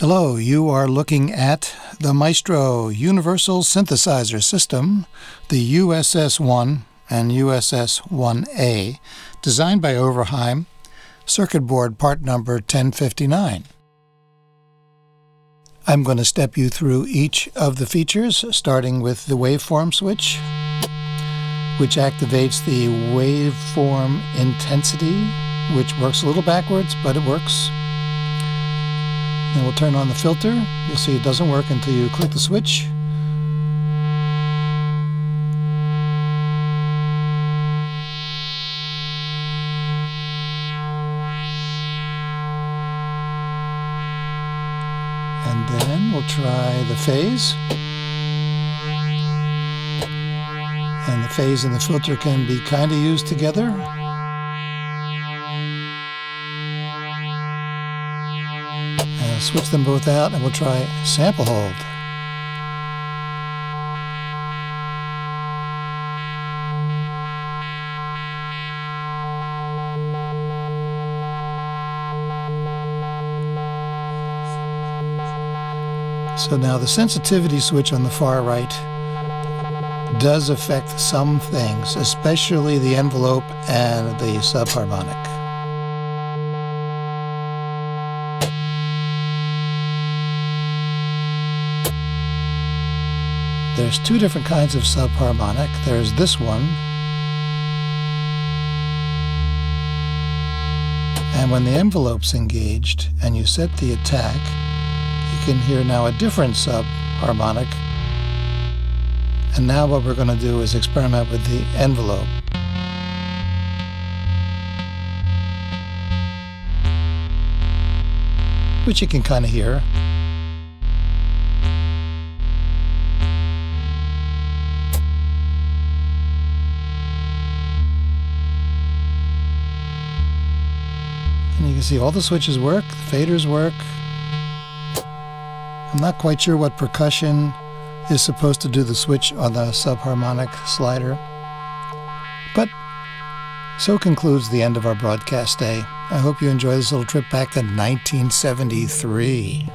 Hello, you are looking at the Maestro Universal Synthesizer System, the USS-1 and USS-1a, designed by Oberheim, circuit board part number 1059. I'm going to step you through each of the features, starting with the waveform switch, which activates the waveform intensity, which works a little backwards, but it works. Then we'll turn on the filter. You'll see it doesn't work until you click the switch. And then we'll try the phase. And the phase and the filter can be kind of used together. Switch them both out and we'll try sample hold. So now the sensitivity switch on the far right does affect some things, especially the envelope and the sub-harmonic. There's two different kinds of sub-harmonic. There's this one, and when the envelope's engaged and you set the attack, you can hear now a different sub-harmonic. And now what we're going to do is experiment with the envelope. Which you can kind of hear. And you can see all the switches work, the faders work. I'm not quite sure what percussion is supposed to do the switch on the sub-harmonic slider. But so concludes the end of our broadcast day. I hope you enjoy this little trip back to 1973.